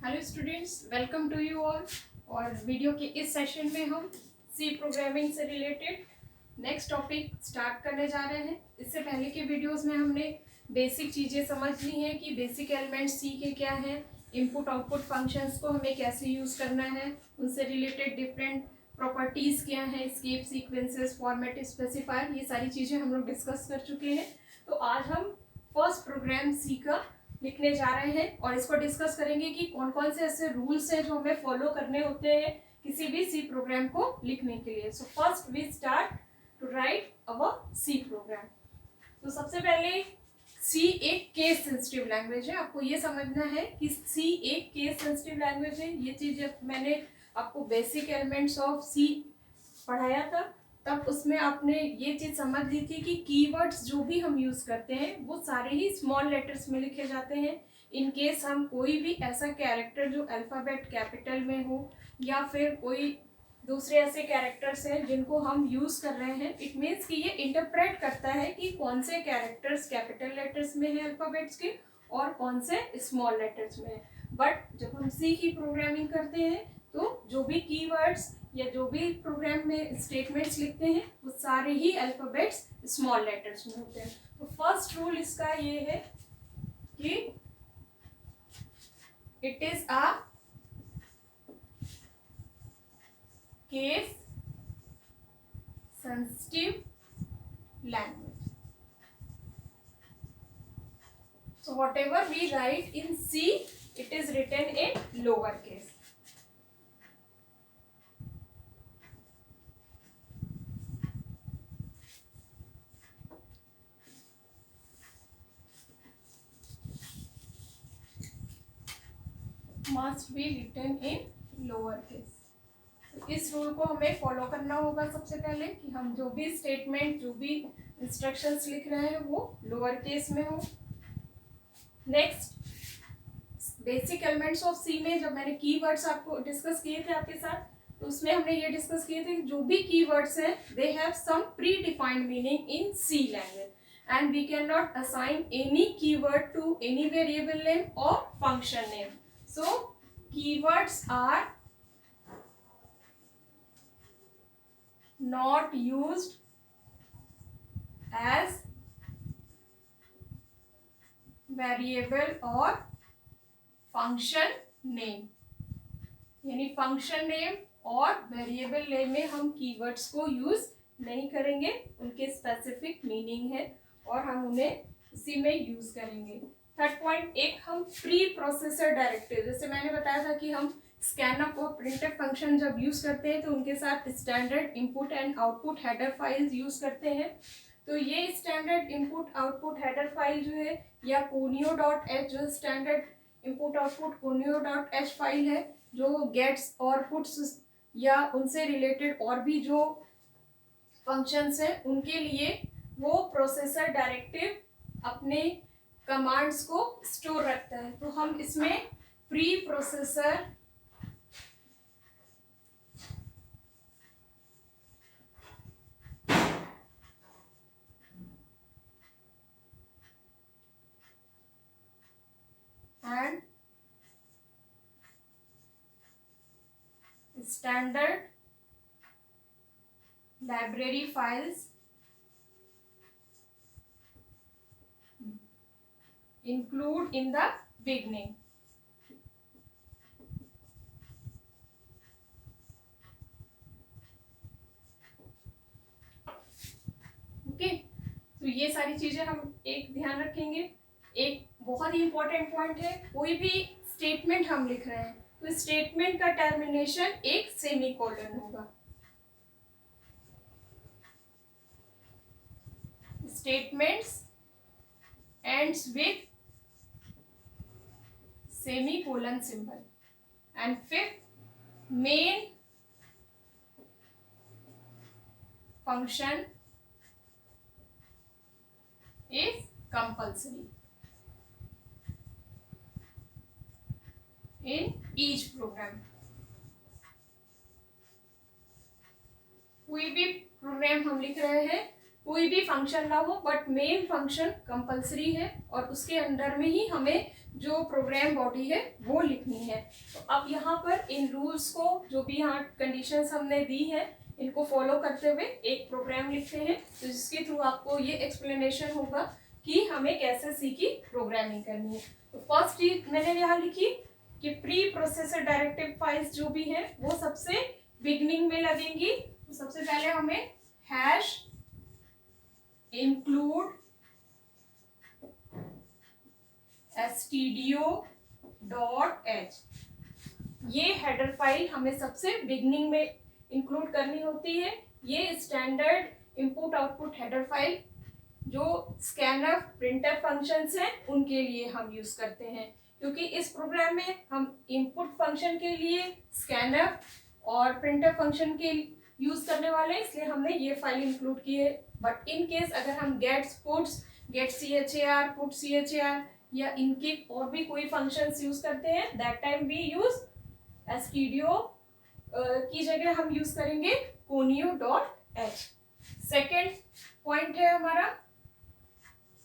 Hello students, welcome to you all. और video के इस सेशन में हम सी प्रोग्रामिंग से रिलेटेड नेक्स्ट टॉपिक स्टार्ट करने जा रहे हैं। इससे पहले के वीडियोस में हमने बेसिक चीज़ें समझ ली हैं कि बेसिक एलिमेंट्स सी के क्या हैं, इनपुट आउटपुट फंक्शंस को हमें कैसे यूज़ करना है, उनसे रिलेटेड डिफरेंट प्रॉपर्टीज़ क्या हैं, एस्केप सीक्वेंसेस, फॉर्मेट स्पेसिफायर, ये सारी चीज़ें हम लोग डिस्कस कर चुके हैं। तो आज हम फर्स्ट प्रोग्राम सी का लिखने जा रहे हैं और इसको डिस्कस करेंगे कि कौन कौन से ऐसे रूल्स हैं जो हमें फॉलो करने होते हैं किसी भी सी प्रोग्राम को लिखने के लिए। So first we start to write our C program. तो सबसे पहले सी एक केस सेंसिटिव लैंग्वेज है। आपको ये समझना है कि सी एक केस सेंसिटिव लैंग्वेज है। ये चीज़ जब मैंने आपको बेसिक एलिमेंट्स ऑफ सी पढ़ाया था तब उसमें आपने ये चीज़ समझ ली थी कि कीवर्ड्स जो भी हम यूज़ करते हैं वो सारे ही स्मॉल लेटर्स में लिखे जाते हैं। इन केस हम कोई भी ऐसा कैरेक्टर जो अल्फ़ाबेट कैपिटल में हो या फिर कोई दूसरे ऐसे कैरेक्टर्स हैं जिनको हम यूज़ कर रहे हैं, इट मीन्स कि ये इंटरप्रेट करता है कि कौन से कैरेक्टर्स कैपिटल लेटर्स में है अल्फ़ाबेट्स के और कौन से स्मॉल लेटर्स में है। बट जब हम सी की प्रोग्रामिंग करते हैं तो जो भी कीवर्ड्स या जो भी प्रोग्राम में स्टेटमेंट्स लिखते हैं वो सारे ही अल्फ़ाबेट्स स्मॉल लेटर्स में होते हैं। तो फर्स्ट रूल इसका ये है कि it is a case sensitive language. So whatever we write in C, it is written in lower case. Must be written in lower case. इस रूल को हमें फॉलो करना होगा सबसे पहले कि हम जो भी स्टेटमेंट जो भी इंस्ट्रक्शंस लिख रहे हैं वो लोअर केस में हो। नेक्स्ट बेसिक एलिमेंट्स ऑफ सी में जब मैंने कीवर्ड्स आपको डिस्कस किए थे आपके साथ तो उसमें हमने ये डिस्कस किए थे कि जो भी कीवर्ड्स हैं they have some predefined meaning in C language and we can not assign any keyword to any variable name और function name. So keywords are not used as variable or function name। यानी function name और variable name में हम keywords को use नहीं करेंगे, उनके specific meaning है और हम उन्हें इसी में यूज करेंगे। थर्ड पॉइंट, एक हम प्री प्रोसेसर डायरेक्टिव, जैसे मैंने बताया था कि हम स्कैनअप और प्रिंटफ फंक्शन जब यूज़ करते हैं तो उनके साथ standard input and output header files use करते हैं। तो ये standard input output header file जो है या conio.h जो standard input output conio.h file है जो गेट्स और पुट्स या उनसे रिलेटेड और भी जो फंक्शंस हैं उनके लिए वो प्रोसेसर डायरेक्टिव अपने कमांड्स को स्टोर रखता है। तो हम इसमें pre processor and standard library files include in the beginning। Okay, तो ये सारी चीजें हम एक ध्यान रखेंगे। एक बहुत ही इंपॉर्टेंट पॉइंट है, कोई भी स्टेटमेंट हम लिख रहे हैं तो स्टेटमेंट का टर्मिनेशन एक सेमीकोलन होगा। Statements ends with semicolon symbol and फिर main function is compulsory in each program। कोई भी प्रोग्राम हम लिख रहे हैं कोई भी फंक्शन ना हो बट मेन फंक्शन कंपलसरी है और उसके अंदर में ही हमें जो प्रोग्राम बॉडी है वो लिखनी है। तो अब यहाँ पर इन रूल्स को, जो भी यहाँ कंडीशंस हमने दी है, इनको फॉलो करते हुए एक प्रोग्राम लिखते हैं, तो जिसके थ्रू आपको ये एक्सप्लेनेशन होगा कि हमें कैसे सी की प्रोग्रामिंग करनी है। तो फर्स्ट चीज मैंने यहाँ लिखी कि प्री प्रोसेसर डायरेक्टिव फाइल्स जो भी है वो सबसे बिगनिंग में लगेंगी। तो सबसे पहले हमें हैश इंक्लूड stdio.h, ये हेडर फाइल हमें सबसे बिगनिंग में इंक्लूड करनी होती है। ये standard input output header file जो स्कैनफ प्रिंटफ फंक्शंस हैं उनके लिए हम यूज करते हैं, क्योंकि इस प्रोग्राम में हम इनपुट फंक्शन के लिए स्कैनफ और प्रिंटफ फंक्शन के यूज करने वाले हैं, इसलिए हमने ये फाइल इंक्लूड की है। बट इन केस अगर हम gets puts, get char, put char या इनके और भी कोई फंक्शंस यूज करते हैं, that time we use stdio की जगह हम यूज करेंगे conio.h। सेकेंड पॉइंट है हमारा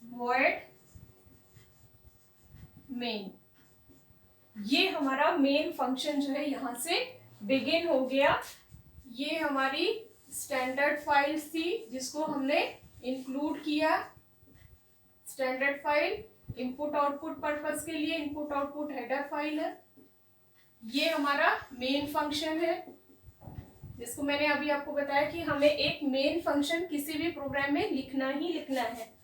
void main। ये हमारा मेन फंक्शन जो है यहाँ से बिगिन हो गया। ये हमारी स्टैंडर्ड फाइल थी जिसको हमने इंक्लूड किया। Standard file input output purpose के लिए इनपुट आउटपुट हेडर फाइल है। ये हमारा मेन फंक्शन है जिसको मैंने अभी आपको बताया कि हमें एक मेन फंक्शन किसी भी प्रोग्राम में लिखना ही लिखना है।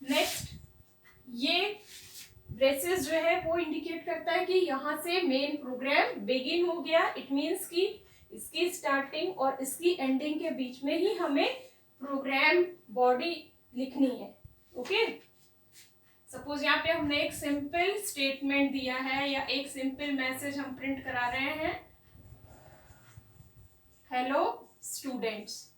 नेक्स्ट, ये ब्रेसेस जो है वो इंडिकेट करता है कि यहाँ से मेन प्रोग्राम बिगिन हो गया। इट मीन्स कि इसकी स्टार्टिंग और इसकी एंडिंग के बीच में ही हमें प्रोग्राम बॉडी लिखनी है। ओके, सपोज यहाँ पे हमने एक सिंपल स्टेटमेंट दिया है या एक सिंपल मैसेज हम प्रिंट करा रहे हैं, हेलो स्टूडेंट्स,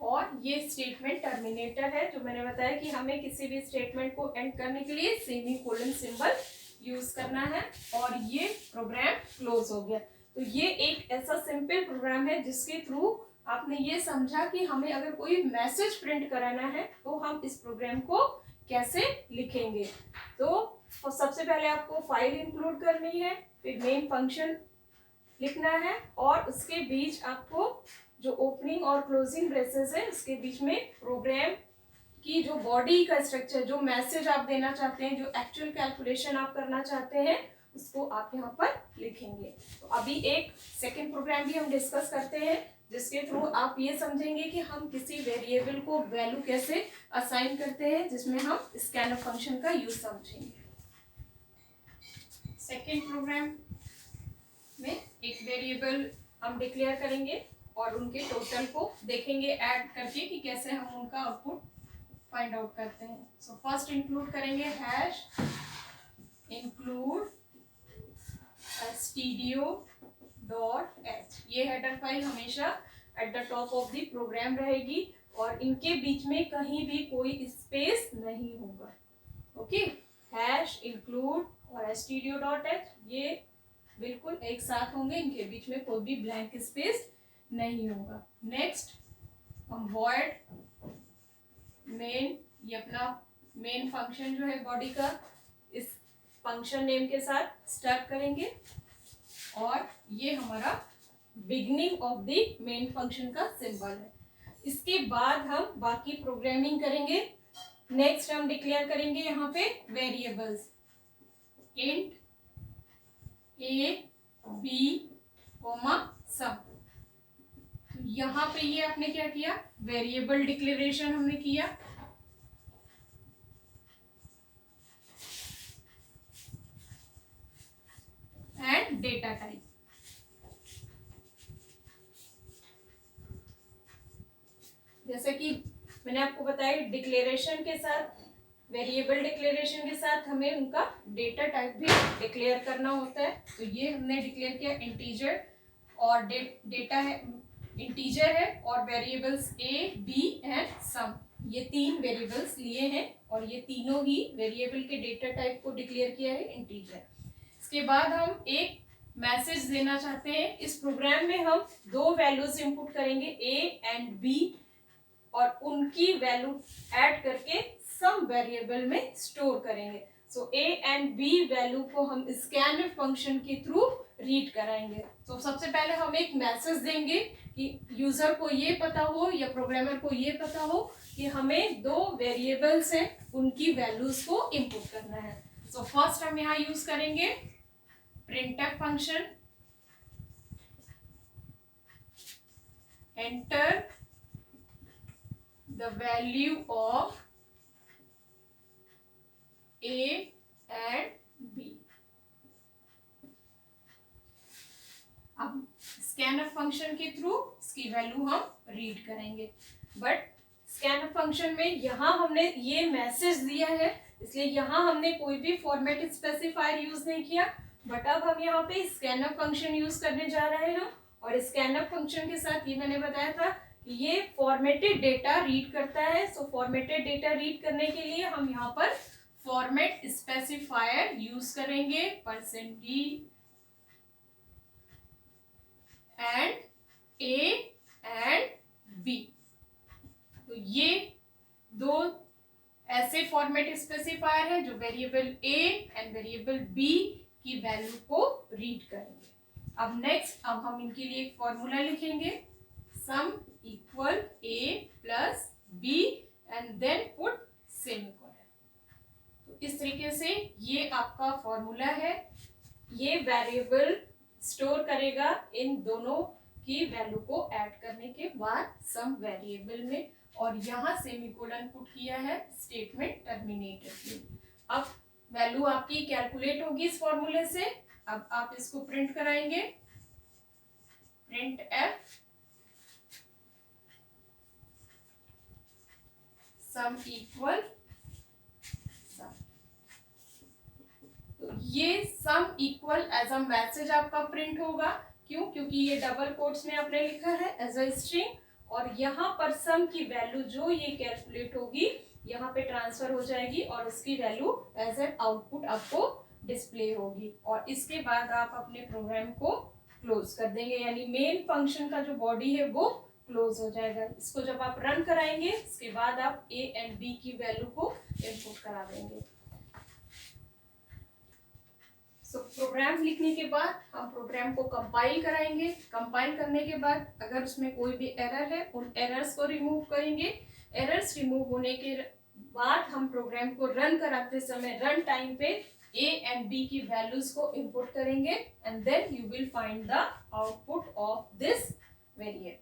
और ये स्टेटमेंट टर्मिनेटर है, जो मैंने बताया कि हमें किसी भी स्टेटमेंट को एंड करने के लिए सेमीकोलन सिंबल यूज करना है, और ये प्रोग्राम क्लोज हो गया। तो ये एक ऐसा सिंपल प्रोग्राम है जिसके थ्रू आपने ये समझा कि हमें अगर कोई मैसेज प्रिंट कराना है तो हम इस प्रोग्राम को कैसे लिखेंगे। तो सबसे पहले आपको फाइल इंक्लूड करनी है, फिर मेन फंक्शन लिखना है, और उसके बीच आपको जो ओपनिंग और क्लोजिंग ब्रेसेस है उसके बीच में प्रोग्राम की जो बॉडी का स्ट्रक्चर, जो मैसेज आप देना चाहते हैं, जो एक्चुअल कैलकुलेशन आप करना चाहते हैं, उसको आप यहाँ पर लिखेंगे। तो अभी एक सेकंड प्रोग्राम भी हम डिस्कस करते हैं जिसके थ्रू आप ये समझेंगे कि हम किसी वेरिएबल को वैल्यू कैसे असाइन करते हैं, जिसमें हम स्कैनफ फंक्शन का यूज समझेंगे। सेकंड प्रोग्राम में एक वेरिएबल हम डिक्लेयर करेंगे और उनके टोटल को देखेंगे ऐड करके कि कैसे हम उनका आउटपुट फाइंड आउट करते हैं। सो फर्स्ट इंक्लूड करेंगे हैश इंक्लूड stdio.h। ये हेडर फाइल हमेशा at the top of the program रहेगी और इनके बीच में कहीं भी कोई स्पेस नहीं होगा। ओके, हैश इंक्लूड और stdio.h ये बिल्कुल एक साथ होंगे, इनके बीच में कोई भी ब्लैंक स्पेस नहीं होगा। नेक्स्ट, हम void मेन, ये अपना मेन फंक्शन जो है बॉडी का, इस फंक्शन नेम के साथ स्टार्ट करेंगे, और ये हमारा beginning of the main function का सिंबल है। इसके बाद हम बाकी प्रोग्रामिंग करेंगे। नेक्स्ट हम डिक्लेयर करेंगे यहाँ पे वेरिएबल्स, इंट a b सम। यहाँ पे ये आपने क्या किया, वेरिएबल डिक्लेरेशन हमने किया। एंड डेटा टाइप, जैसे कि मैंने आपको बताया डिक्लेरेशन के साथ, वेरिएबल डिक्लेरेशन के साथ हमें उनका डेटा टाइप भी डिक्लेयर करना होता है। तो ये हमने डिक्लेयर किया इंटीजर, और डेटा है इंटीजर है, और variables a b and sum, ये तीन वेरिएबल्स लिए हैं और ये तीनों ही वेरिएबल के डेटा टाइप को डिक्लेयर किया है इंटीजर। इसके बाद हम एक मैसेज देना चाहते हैं। इस प्रोग्राम में हम दो वैल्यूज इनपुट करेंगे ए एंड बी और उनकी वैल्यू ऐड करके सम वेरिएबल में स्टोर करेंगे। सो ए एंड बी वैल्यू को हम स्कैनफ फंक्शन के थ्रू रीड कराएंगे। तो सबसे पहले हम एक मैसेज देंगे कि यूजर को ये पता हो या प्रोग्रामर को ये पता हो कि हमें दो वेरिएबल्स हैं उनकी वैल्यूज को इनपुट करना है। सो फर्स्ट हम यहाँ यूज करेंगे printf function, enter the value of a and b। अब स्कैनफ फंक्शन के थ्रू इसकी वैल्यू हम रीड करेंगे। बट स्कैनफ फंक्शन में यहाँ हमने ये मैसेज दिया है, इसलिए यहाँ हमने कोई भी फॉर्मेट स्पेसिफायर यूज नहीं किया। बट अब हम यहाँ पे स्कैनफ फंक्शन यूज करने जा रहे हैं और स्कैनफ फंक्शन के साथ ये मैंने बताया था कि ये फॉर्मेटेड डेटा रीड करता है। सो फॉर्मेटेड डेटा रीड करने के लिए हम यहाँ पर फॉर्मेट स्पेसिफायर यूज करेंगे, %d and a and b। तो ये दो ऐसे फॉर्मेट स्पेसिफायर है जो variable a and variable b की वैल्यू को रीड करेंगे। अब नेक्स्ट अब हम इनके लिए एक फॉर्मूला लिखेंगे, sum equal a plus b and then put semicolon. तो इस तरीके से ये आपका फॉर्मूला है। ये वेरिएबल स्टोर करेगा इन दोनों की वैल्यू को ऐड करने के बाद सम वेरिएबल में, और यहाँ सेमीकोलन पुट किया है स्टेटमेंट टर्मिनेटेड में। अब वैल्यू आपकी कैलकुलेट होगी इस फॉर्मूले से। अब आप इसको प्रिंट कराएंगे, print f sum equal sum. तो ये sum equal as a message आपका प्रिंट होगा। क्यों? क्योंकि ये डबल कोट्स में आपने लिखा है एज अ स्ट्रिंग, और यहाँ पर सम की वैल्यू जो ये कैलकुलेट होगी यहाँ पे ट्रांसफर हो जाएगी और उसकी वैल्यू एज एन आउटपुट आपको डिस्प्ले होगी। और इसके बाद आप अपने प्रोग्राम को क्लोज कर देंगे, यानी मेन फंक्शन का जो बॉडी है वो क्लोज हो जाएगा। इसको जब आप रन कराएंगे इसके बाद आप a एंड b की वैल्यू को इनपुट करा देंगे। सो प्रोग्राम लिखने के बाद हम प्रोग्राम को कंपाइल कराएंगे। कंपाइल करने के बाद अगर उसमें कोई भी एरर है उन एरर्स को रिमूव करेंगे। एरर्स रिमूव होने के बाद हम प्रोग्राम को रन कराते समय रन टाइम पे a एंड b की वैल्यूज को इनपुट करेंगे and then you will find the output of this variable.